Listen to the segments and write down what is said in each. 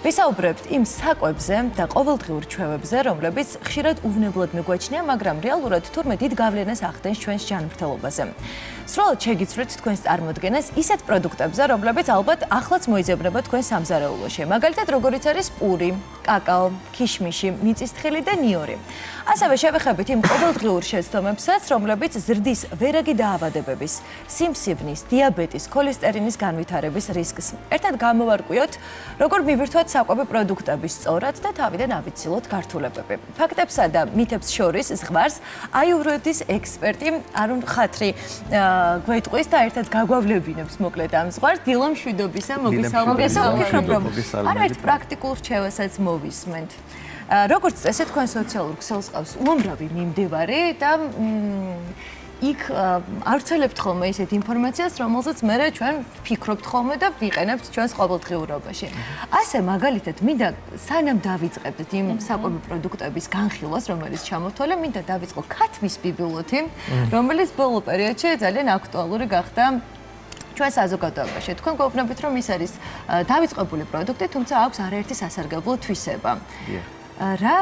ვისაუბრებთ იმ საკვებზე და ყოველდღიურ ჩვევებზე, რომლებიც ხშირად უვნებლად მიგვაჩნია, მაგრამ რეალურად თურმე დიდ გავლენას ახდენს ჩვენს ჯანმრთელობაზე. სრულად შეგიცვლით თქვენს წარმოდგენას ისეთ პროდუქტებზე, რომლებიც ალბათ ახლაც მოიძებნება თქვენ სამზარეულოში. მაგალითად, როგორიც არის პური, კაკაო, ქიშმიში, მიწისთხილი და ნიორი. ასევე შევეხებით იმ ყოველდღიურ შეცდომებსაც, რომლებიც ზრდის ვერაგი დაავადებების, სიმსივნის, დიაბეტის, ქოლესტერინის განვითარების რისკს. ერთად გამოვარკვიოთ, როგორ მივირთვათ საკვები პროდუქტების სწორად და თავიდან ავიცილოთ გართულებები. ფაქტებსა და მითებს შორის ზღვარს აიურვედის ექსპერტი არუნ ხათრი გვეტყვის და ერთად გაგვავლებინებს მოკლედ ამ ზღვარს. დილა მშვიდობისა, მოგესალმებით. არაერთ პრაქტიკულ რჩევასაც მოვისმენთ. როგორც წესი, თქვენ სოციალურ ქსელს ყავს უამრავი მიმდევარი და იქ ავრცელებთ ხოლმე ისეთ ინფორმაციას, რომელსაც მე ჩვენ ვფიქრობთ ხოლმე და ვიყენებთ ჩვენს ყოველდღიურობაში. ასე მაგალითად, მინდა სანამ დავიწყებთ იმ საკვები პროდუქტების განხილვას, რომელიც ჩამოთვალე, მინდა დავიწყო ქათმის ბიბილოთი, რომელიც ბოლო პერიოდში ძალიან აქტუალური გახდა ჩვენ საზოგადოებაში. თქვენ გვეუბნებით, რომ ის არის დავიწყებული პროდუქტი, თუმცა აქვს არაერთი სასარგებლო თვისება. რა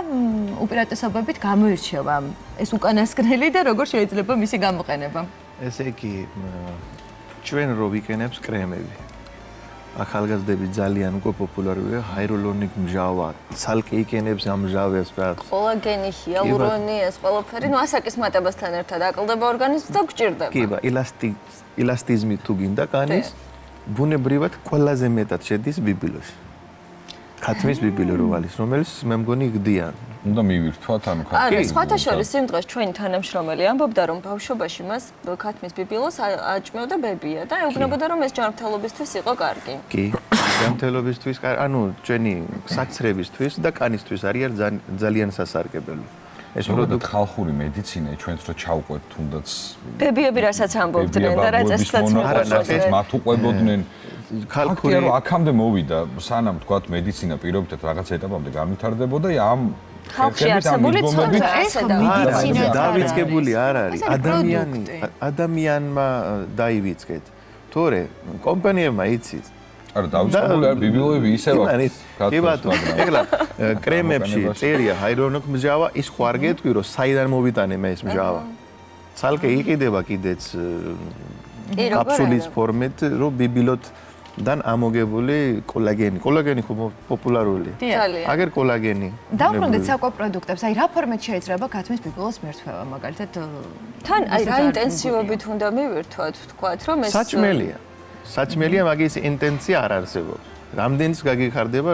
უპირატესობებით გამოირჩევა ეს უკანასკნელი და როგორ შეიძლება მისი გამოყენება? ესე იგი, ჩვენ რო ვიყენებს კრემები. ახალგაზრდები ძალიან უკვე პოპულარულია, ჰაირულონიკ მჟავა, ცალკე იყენებს ამ მჟავებს რა. კოლაგენი, ჰიალურონი, ეს ყველაფერი, ნუ ასაკის მატებასთან ერთად აკლდება ორგანიზმს და გჭირდება. კი, ელასტიზმი თუ გინდა კანის, ბუნებრივად ყველაზე მეტად შედის ბიბილოში. ქათმის ბიბილოვალის, რომელიც მე მგონი გდიან. უნდა მივირთვათ ანუ ქათმის. არა, სხვათა შორის იმ დღეს ჩვენი თანამშრომელი ამბობდა, რომ ბავშვობაში მას ქათმის ბიბილოს აჭმევდა ბებია და ეუბნებოდა, რომ ეს ჯანმრთელობისთვის იყო კარგი. კი, ჯანმრთელობისთვის, ანუ ჩვენი საქცრებისთვის და კანისთვის არის ძალიან სასარგებლო. ეს პროდუქტი ხალხური მედიცინა ჩვენც რო ჩავყვეთ თუნდაც ბებიები რასაც ამბობდნენ და რასაც მოყვებოდნენ, მათ უყვებოდნენ. ხალხური აქამდე მოვიდა, სანამ თქვათ მედიცინა პირობითად რაღაც ეტაპამდე განვითარდებოდა, ამ ხალხში არსებული ცოდნა ესე და მედიცინა დავიწყებული არ არის. ადამიანმა დაივიწყეთ. თორე კომპანიებმა იცის. არა, დავიწყებული არ ბიბილოები ისევ აქვს. კი ბატონო, ეხლა კრემებში წერია ჰაირულონიკ მჟავა, ის ხო არ გეტყვი, რომ საიდან მოვიტანე მე ეს მჟავა. ცალკე იყიდება კიდეც კაფსულის ფორმით, რომ ბიბილოდან ამოგებული კოლაგენი. კოლაგენი ხო პოპულარულია. აგერ კოლაგენი. დავბრუნდეთ საკვებ პროდუქტებს, აი რა ფორმით შეიძლება ქათმის ბიბილოს მირთვევა, მაგალითად თან აი რა ინტენსივობით უნდა მივირთვათ, თქვათ, რომ ეს საჭმელია, მაგის ინტენსია არ არსებობს. რამდენიც გაგიხარდება,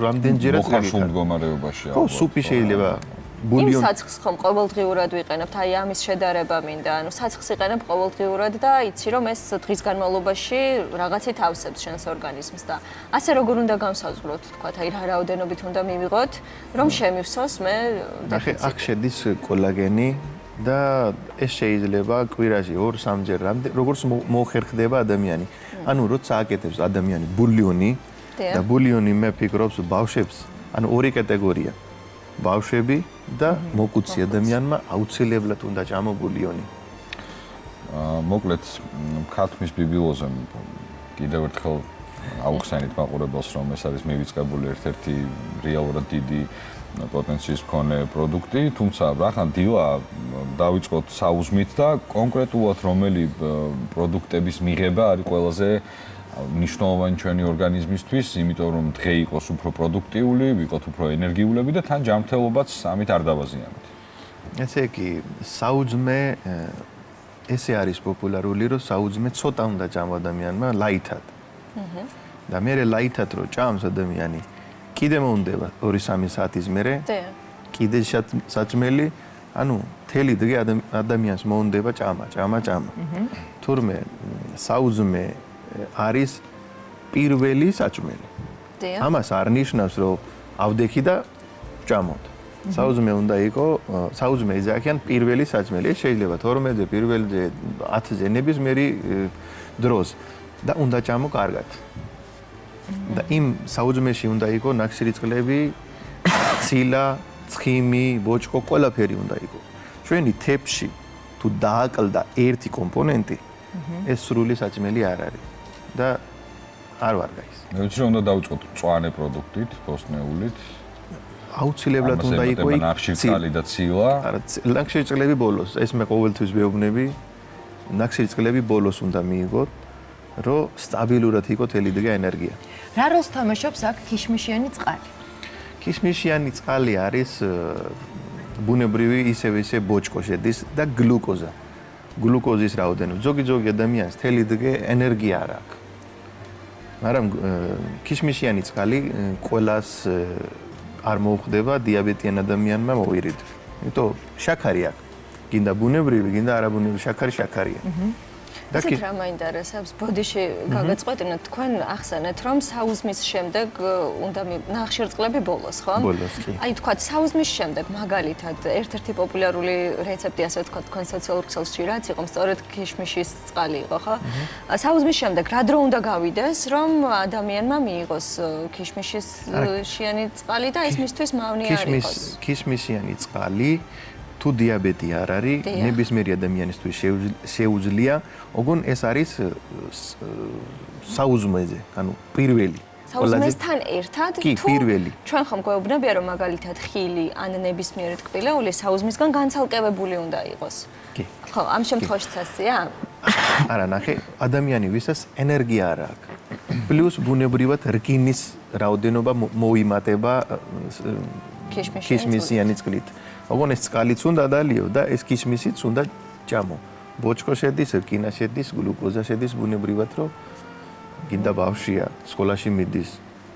რამდენჯერაც მოხარშულ მდგომარეობაში. ხო, სუპი შეიძლება იმ საცხს ხომ ყოველდღიურად ვიყენებთ, აი ამის შედარება მინდა, ანუ საცხს იყენებ ყოველდღიურად და იცი რომ ეს დღის განმავლობაში რაღაცით ავსებს შენს ორგანიზმს და ასე როგორ უნდა განსაზღვროთ, თქვათ, აი რა რაოდენობით უნდა მივიღოთ, რომ შემივსოს მე დეფიციტი. აქ შედის კოლაგენი და ეს შეიძლება კვირაში 2-3 ჯერ როგორც მოხერხდება ადამიანი. ანუ როცა აკეთებს ადამიანი ბულიონი და ბულიონი მე ფიქრობს ბავშვებს, ანუ ორი კატეგორია. ბავშვები და მოკუცი ადამიანმა აუცილებლად უნდა ჭამო ბულიონი. მოკლედ ქათმის ბიბილოზე კიდევ ერთხელ აუხსენით მაყურებელს, რომ ეს არის მივიწყებული ერთ-ერთი რეალურად დიდი პოტენციის მქონე პროდუქტი, თუმცა რახან დილა დავიწყოთ საუზმით და კონკრეტულად რომელი პროდუქტების მიღება არის ყველაზე მნიშვნელოვანი ჩვენი ორგანიზმისთვის, იმიტომ რომ დღე იყოს უფრო პროდუქტიული, ვიყოთ უფრო ენერგიულები და თან ჯანმრთელობაც ამით არ დავაზიანოთ. ესე იგი, საუზმე ესე არის პოპულარული, რომ საუზმე ცოტა უნდა ჭამო ადამიანმა ლაითად. და მე ლაითად რო ჭამს ადამიანი, კიდე მოუნდება 2-3 საათის მერე. კიდე საჭმელი, ანუ მთელი დღე ადამიანს მოუნდება ჭამა. თურმე საუზმე არის პირველი საჭმელი. ამას არ ნიშნავს, რომ ავდექი და ჭამოთ. საუზმე უნდა იყოს, საუზმე იზაქიან პირველი საჭმელი. ეს შეიძლება 12-ზე, 1-ზე, 10-ზე ნებისმიერი დროს და უნდა ჭამო კარგად. და იმ საუზმეში უნდა იყოს ნაკსირი წყლები, ცილა, ცხიმი, ბოჭკო, ყველაფერი უნდა იყოს. ჩვენი თეფში თუ დააკლდა ერთი კომპონენტი, ეს სრული საჭმელი არ არის. და არ ვარ გაის. მე ვიცი რომ უნდა დავიწყოთ მწვანე პროდუქტით, ბოსტნეულით. აუცილებლად უნდა იყო ნახშირწყალი და ცილა. არა, ნახშირწყლები ბოლოს, ეს მე ყოველთვის ვეუბნები. ნახშირწყლები ბოლოს უნდა მიიღოთ, რომ სტაბილურად იყო თელი დღე ენერგია. რა როლს თამაშობს აქ ქიშმიშიანი წყალი? ქიშმიშიანი წყალი არის ბუნებრივი ისევე ბოჭკო შედის და გლუკოზა. გლუკოზის რაოდენობა. ზოგი ადამიანს თელი დღე ენერგია არ აქვს. მაგრამ ქიშმიშიანი წყალი ყველას არ მოუხდება დიაბეტიან ადამიანმა მოირიდ. იმიტომ შაქარი აქვს. გინდა ბუნებრივი, გინდა არაბუნებრივი, შაქარია. ისეთ რა მაინტერესებს, ბოდიში გაგაწყვეტინოთ, თქვენ ახსენეთ, რომ საუზმის შემდეგ უნდა ნახშირწყლები ბოლოს, ხო? ბოლოს, კი. აი, თქვათ, საუზმის შემდეგ მაგალითად ერთ-ერთი პოპულარული რეცეპტი, ასე ვთქვათ, თქვენ სოციალურ ქსელში რაც იყო, სწორედ ქიშმიშის წყალი იყო, ხო? საუზმის შემდეგ რა დრო უნდა გავიდეს, რომ ადამიანმა მიიღოს ქიშმიშიანი წყალი და ეს მისთვის მავნე არ იყოს? ქიშმიშიანი წყალი თუ დიაბეტი არ არის, ნებისმიერი ადამიანისთვის შეუძლია, ოღონ ეს არის საუზმეზე, ანუ პირველი. საუზმესთან ერთად თუ პირველი. ჩვენ ხომ გვეუბნებია რომ მაგალითად ხილი ან ნებისმიერი ტკბილეული საუზმისგან განცალკევებული უნდა იყოს. კი. ხო, ამ შემთხვევაშიც ასეა? არა, ნახე, ადამიანი ვისაც ენერგია არ აქვს. პლუს ბუნებრივად რკინის რაოდენობა მოიმატება ქიშმიშიანი წყლით. ოღონ ეს წყალიც უნდა დალიო და ეს ქიშმიშიც უნდა ჭამო. ბოჭკო შედის, რკინა შედის, გლუკოზა შედის ბუნებრივად, რომ გინდა ბავშვია, სკოლაში მიდის,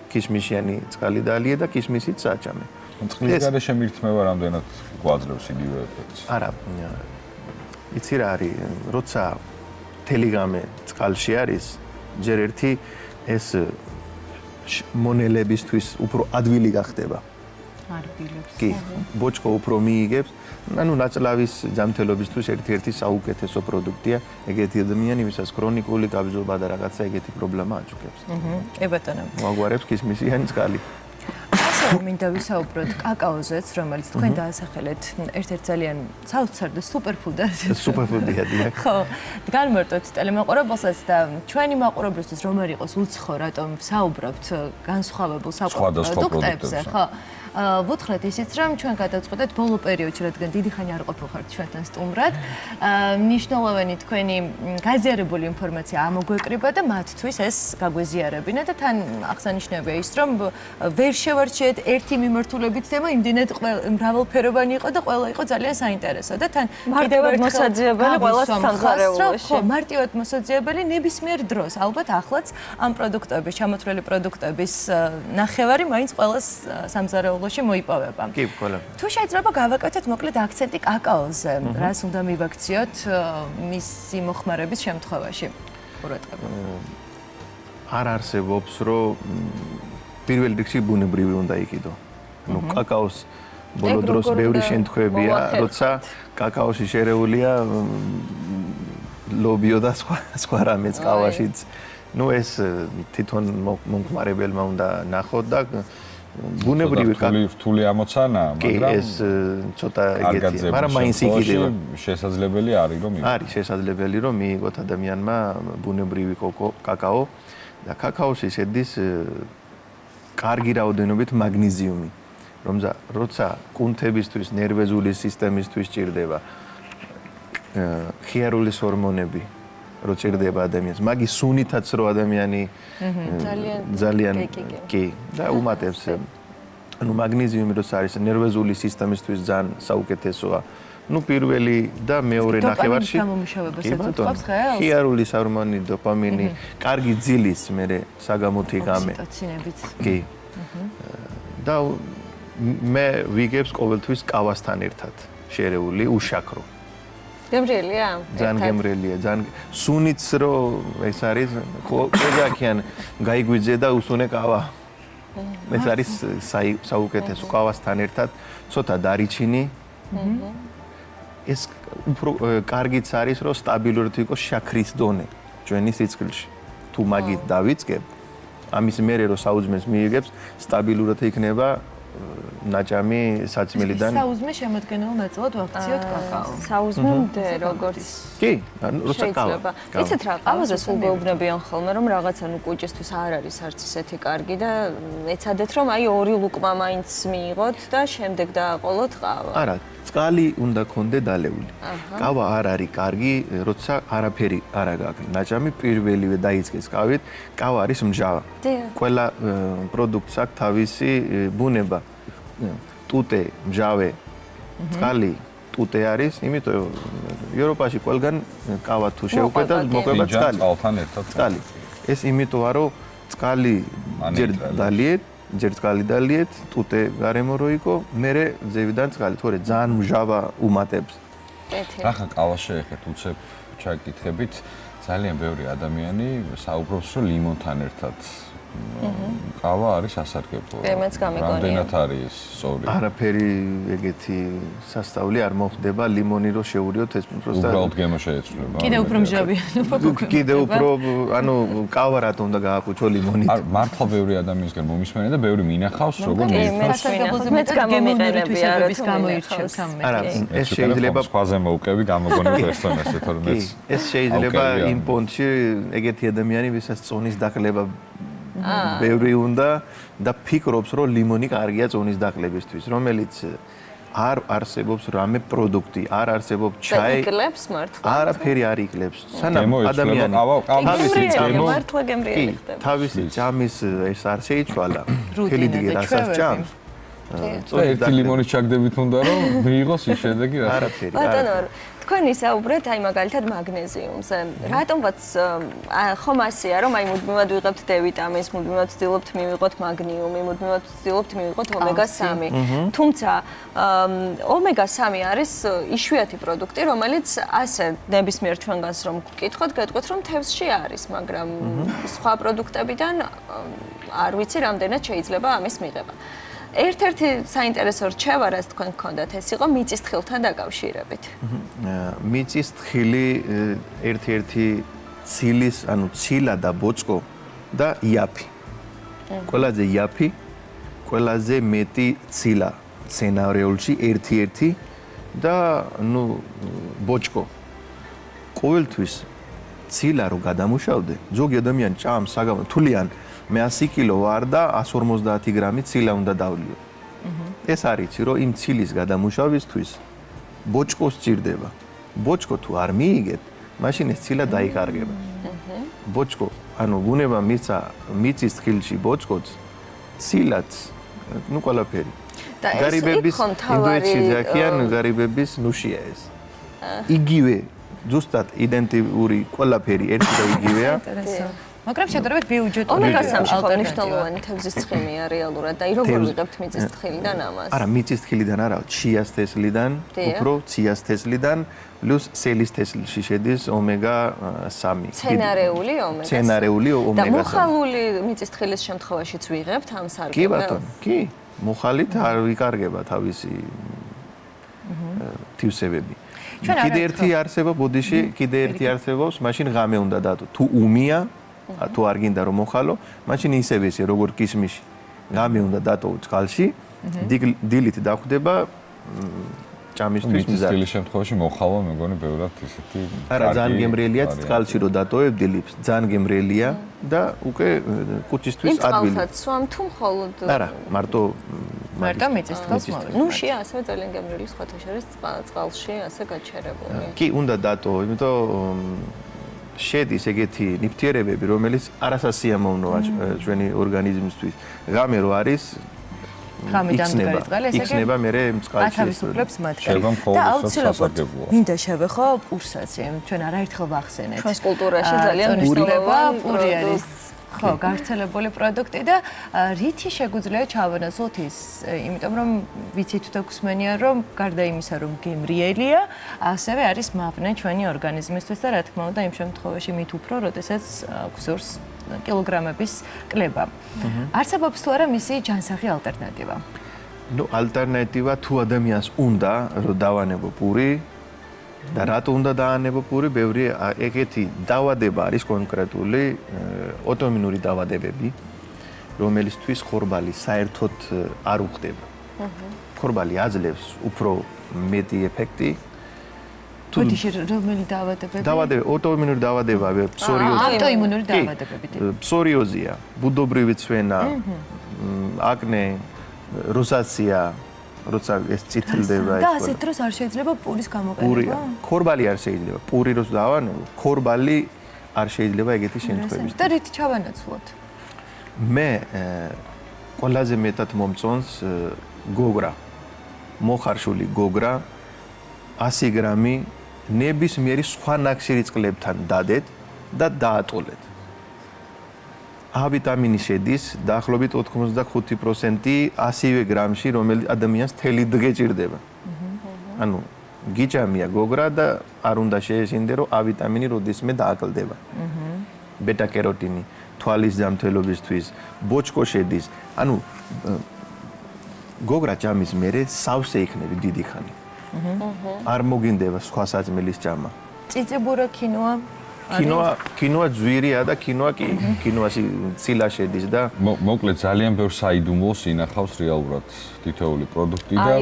ქიშმიშიანი წყალი დაალია და ქიშმიშიც საჭამე. წყლის გარეშე მირთმევა რამდენად გვაძლევს იგივე ეფექტს? არა. იცი რა არის, როცა თელიგამე წყალში არის, ჯერ ერთი ეს მონელებისთვის უფრო ადვილი გახდება. კი, ბოჭკო უფრო მიიგებს. ანუ ნაწლავის ჯანმრთელობისთვის ერთ-ერთი საუკეთესო პროდუქტია. ეგეთი ადამიანი, ვისაც ქრონიკული გაბზობა და რაღაცა ეგეთი პრობლემა აჩუქებს. კი ბატონო. მოაგვარებს ქიშმიშიანი წყალი. ასევე მინდა ვისაუბროთ კაკაოზეც, რომელიც თქვენ დაასახელეთ ერთ-ერთ ძალიან საოცარ და სუპერფუდად. სუპერფუდია, დიახ. ხო, განმარტოთ ტელემაყურებელსაც და ჩვენი მაყურებლისთვის რომ არ იყოს უცხო, რატომ საუბრობთ განსხვავებულ საკვებ პროდუქტებზე, ხო? ვუთხრეთ ისიც, რომ ჩვენ გადავწყვეტეთ ბოლო პერიოდში, რადგან დიდი ხანი არ ყოფილხართ ჩვენთან სტუმრად. მნიშვნელოვანი თქვენი გაზიარებული ინფორმაცია ამოგვეკრიბა და მათთვის ეს გაგვეზიარებინა და თან აღსანიშნავია ის, რომ ვერ შევარჩიეთ ერთი მიმართულებით თემა, იმდენად მრავალფეროვანი იყო და ყველა იყო ძალიან საინტერესო და თან მარტივად მოსაძიებელი ყველა სამზარეულოში. ხო, მარტივად მოსაძიებელი ნებისმიერ დროს. ალბათ ახლაც ამ პროდუქტების, ჩამოთვლილი პროდუქტების ნახევარი მაინც ყველას სამზარეულოში მოიპოვება. კი, ყველა. თუ შეიძლება გავაკეთოთ მოკლედ აქცენტი კაკაოზე, რას უნდა მივაქციოთ მისი მოხმარების შემთხვევაში? ყურადღება. არ არსებობს, რომ პირველ რიგში ბუნებრივი უნდა იყიდო. ნუ კაკაოს ბოლო დროს ბევრი შემთხვევებია, როცა კაკაოში შერეულია ლობიო და სხვა რამეც კავაშიც. ნუ ეს თვითონ მომხმარებელმა უნდა ნახოთ და ბუნებრივი რთული ამოცანა, მაგრამ ეს ცოტა ეგეთია, მაგრამ მაინც იყიდება. შესაძლებელი არის რომ მიიღოს. არის შესაძლებელი რომ მიიღოთ ადამიანმა ბუნებრივი კაკაო და კაკაოში შედის კარგი რაოდენობით მაგნეზიუმი, როცა კუნთებისთვის, ნერვეზული სისტემისთვის ჭირდება ხიარულის ჰორმონები, რო ჭირდება ადამიანს, მაგის სუნითაც რო ადამიანი ძალიან კი და უმატებს. ანუ მაგნეზიუმი როცა არის ნერვეზული სისტემისთვის ძალიან საუკეთესოა. ნუ პირველი და მეორე ნახევარში ხიარულის ჰორმონი, დოპამინი, კარგი ძილის მერე საგამოთი გამე. კი. და მე ვიგებს ყოველთვის კავასთან ერთად შერეული უშაქრო. გემრიელია? ძალიან გემრიელია, ძალიან სუნიც რო ეს არის, ყველგან გაიგვიძე და უსუნე კავა. ეს არის საუკეთესო კავასთან ერთად, ცოტა დარიჩინი. ეს უფრო კარგიც არის, რომ სტაბილურად იყოს შაქრის დონე ჩვენი სიცხლში. თუ მაგით დავიწყებ, ამის მერე რო საუზმეს მიიღებს, სტაბილურად იქნება ნაჭამი საწმელიდან. საუზმე შემოდგენილ ნაწილად ვაქციოთ კაკაო. საუზმემდე როგორც კი, როცა ყავა. იცით რა, ყავაზე სულ გეუბნებიან ხოლმე, რომ რაღაცა ნუ კუჭისთვის არ არის არც ისეთი კარგი და ეცადეთ რომ აი 2 ლუკმა მაინც მიიღოთ და შემდეგ დააყოლოთ ყავა. არა, წყალი უნდა კონდე დალეული. ყავა არ არის კარგი, როცა არაფერი არ აქვს. ნაჭამი პირველივე დაიწყეს ყავით, ყავა არის მჟავა. ყველა პროდუქტს აქვს თავისი ბუნება. ტუტე, მჟავე, წყალი, ტუტე არის, იმიტომ ევროპაში ყველგან ყავა თუ შეუკვეთა, მოყვება წყალი. წყალთან ერთად. წყალი. ეს იმიტოა, რომ წყალი ჯერ წყალი დალიეთ, ტუტე გარემო რო იყო, მერე ზევიდან წყალი, თორე ძალიან მჟავა უმატებს. რახან ყავა შეეხეთ, უცებ ჩაკითხებით, ძალიან ბევრი ადამიანი საუბრობს, რომ ლიმონთან ერთად ყავა არის ასარგებლო. მეც გამიგონია. რამდენად არის სწორი? არაფერი ეგეთი სასწაული არ მოხდება ლიმონი რო შეურიოთ ეს პროსტა. უბრალოდ გემო შეეცვლება. კიდე უფრო მჟავიანობა გქონდა. კიდე უფრო ანუ ყავა რატომ უნდა გააკუჩო ლიმონით? არ მართლა ბევრი ადამიანისგან მომისმენია და ბევრი მინახავს, როგორ მეც გამომიყენებისების გამოირჩევს ამ არა, მეთოდს. ეს შეიძლება სხვაზე მოვუკები გამოგონებ პერსონაჟზე, თორემ ეს შეიძლება იმ პონტში ეგეთი ადამიანი, ვისაც წონის დაკლება ბევრი უნდა და ფიქრობს, რომ ლიმონი კარგია წონის დაკლებისთვის, რომელიც არ არსებობს რამე პროდუქტი, არ არსებობს ჩაი. იკლებს მართლა. არაფერი არ იკლებს. სანამ ადამიანი თავისი ჭამის ეს არ შეიცვალა, მთელი დღე რასაც ჭამს. ერთი ლიმონის ჩაგდებით უნდა რომ მიიღოს ის შედეგი რა. არაფერი. ბატონო, თქვენ ისაუბრეთ აი მაგალითად მაგნეზიუმზე. რატომღაც ხომ ასეა რომ აი მუდმივად ვიღებთ დ-ვიტამინს, მუდმივად ვცდილობთ მივიღოთ მაგნიუმი, მუდმივად ვცდილობთ მივიღოთ ომეგა-3. თუმცა ომეგა-3 არის იშვიათი პროდუქტი, რომელიც ასე ნებისმიერ ჩვენგანს რომ გკითხოთ, გეტყვით რომ თევზში არის, მაგრამ სხვა პროდუქტებიდან არ ვიცი რამდენად შეიძლება ამის მიღება. ერთ-ერთი საინტერესო რჩევა, რაც თქვენ გქონდათ, ეს იყო მიწისთხილთან დაკავშირებით. მიწისთხილი ერთ-ერთი ცილის, ანუ ცილა და ბოჭკო და იაფი. ყველაზე იაფი, ყველაზე მეტი ცილა სცენარეულში ერთ-ერთი და ნუ ბოჭკო. ყოველთვის ცილა რო გადამუშავდე, ზოგი ადამიანი ჭამს საგამო თვლიან მე 100 კილო ვარ და 150 გრამი ცილა უნდა დავლიო. ეს არის, რომ იმ ცილის გადამუშავისთვის ბოჭკო სჭირდება. ბოჭკო თუ არ მიიგეთ, მაშინ ეს ცილა დაიკარგება. ბოჭკო, ანუ ბუნება მისცა მიწის თხილში ბოჭკოც, ცილაც, ნუ ყველაფერი. გარიბების ინდუეცია აქიან გარიბების ნუშია ეს. იგივე, ზუსტად იდენტიური ყველაფერი ერთი და იგივეა. მაგრამ შედარებით ბიუჯეტური ომეგა-3-ში ხო მნიშვნელოვანი თევზის ცხიმია რეალურად და როგორ ვიღებთ მიწის თხილიდან ამას? არა, მიწის თხილიდან არა, ჩიას თესლიდან, უფრო ციას თესლიდან, პლუს სელის თესლში შედის ომეგა-3. სცენარეული ომეგა-3. სცენარეული ომეგა-3. და მოხალული მიწის თხილის შემთხვევაშიც ვიღებთ ამ სარგებელს? კი ბატონო, კი. მოხალით არ ვიკარგება თავისი თივსებები. კიდე ერთი არსება ბოდიში, კიდე ერთი არსებობს, მაშინ ღამე უნდა დადო. თუ უმია თუ არ გინდა რომ მოხალო, მაშინ ისევე ისე როგორ კისმიში. ღამე უნდა დატოვო წყალში, დილით დახვდება ჭამისთვის მზად. მიწის შემთხვევაში მოხალვა მეგონი ბევრად ისეთი არა, ძალიან გემრიელია წყალში რომ დატოვებ დილით, ძალიან გემრიელია და უკვე კუჭისთვის ადვილი. წყალსაც სვამ თუ მხოლოდ არა, მარტო მიწის თხილს მოვიდა. ნუშია ასევე ძალიან გემრიელი სხვათა შორის წყალში ასე გაჩერებული. კი, უნდა დატოვო, იმიტომ შედის ეგეთი ნივთიერებები, რომელიც არასასიამოვნოა ჩვენი ორგანიზმისთვის. ღამე რო არის ღამიდან გაიწყალე, ესე იგი იქნება მე წყალში. ათავისუფლებს მათგან. და აუცილებლად მინდა შევეხო პურსაც, ჩვენ არაერთხელ ვახსენეთ. ჩვენს კულტურაში ძალიან მნიშვნელოვანი პური არის. ხო, გავრცელებული პროდუქტი და რითი შეგვიძლია ჩავანაცვლოთ ის, იმიტომ რომ ვიცით და გვსმენია რომ გარდა იმისა რომ გემრიელია, ასევე არის მავნე ჩვენი ორგანიზმისთვის და რა თქმა უნდა იმ შემთხვევაში მით უფრო, როდესაც გვსურს კილოგრამების კლება. არსებობს თუ არა მისი ჯანსაღი ალტერნატივა? ნუ ალტერნატივა თუ ადამიანს უნდა რომ დავანებო პური და რატო უნდა დაანებო პური, ბევრი ეგეთი დაავადება არის კონკრეტული ოტოიმუნური დაავადებები, რომელისთვის ხორბალი საერთოდ არ უხდება. ხორბალი აძლევს უფრო მეტი ეფექტი. ბოდიში რომელი დაავადებები? დაავადებები, ოტოიმუნური დაავადებები, ავტოიმუნური დაავადებები. ფსორიოზია, ბუდობრივი ცვენა, აკნე, როსაცია, როცა ეს წითლდება და ასეთ დროს არ შეიძლება პურის გამოყენება? ხორბალი არ შეიძლება. პური როს დავანებო, ხორბალი არ შეიძლება ეგეთი შემთხვევაში. და რით ჩავანაცვლოთ? მე ყველაზე მეტად მომწონს გოგრა. მოხარშული გოგრა 100 გრამი ნებისმიერი სხვა ნაკსირი წყლებთან დადეთ და დაატოლეთ. A ვიტამინი შედის დაახლოებით 85% 100 გრამში, რომელიც ადამიანს თელი დღე ჭირდება. ანუ გიჭამია გოგრა და არ უნდა შეეშინდე, რომ A ვიტამინი როდისმე დააკლდება. ბეტა-კეროტინი თვალის ჯანმრთელობისთვის, ბოჭკო შედის. ანუ გოგრა ჭამის მერე სავსე იქნები დიდი ხანი. არ მოგინდება სხვა საჭმელის ჭამა. წიწიბურა, კინოა? კინოა ძვირია და კინოა კი კინოაში ცილა შედის და მოკლედ ძალიან ბევრ საიდუმლოს ინახავს რეალურად თითოეული პროდუქტი და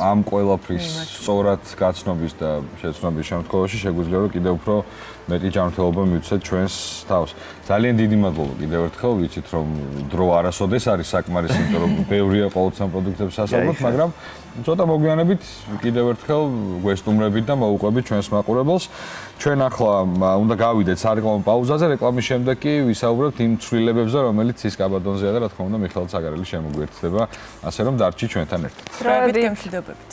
ამ ყველაფრის სწორად გაცნობის და შეცნობის შემთხვევაში შეგვიძლია რომ კიდევ უფრო მეტი ჯანმრთელობა მივცეთ ჩვენს თავს. ძალიან დიდი მადლობა კიდევ ერთხელ, ვიცით რომ დრო არასოდეს არის საკმარისი, იმიტომ რომ ბევრია ყოველწლიურ პროდუქტებს ასწავლოთ, მაგრამ ცოტა მოგვიანებით კიდევ ერთხელ გვესტუმრებით და მოუყვებით ჩვენს მაყურებელს. ჩვენ ახლა უნდა გავიდეთ სარეკლამო პაუზაზე, რეკლამის შემდეგ კი ვისაუბრებთ იმ ცვლილებებზე, რომელიც ის კაბადონზეა და რა თქმა უნდა მიხეილ ცაგარელი შემოგვიერთდება, ასე რომ დარჩი ჩვენთან ერთად. დროებით გემშვიდობებით.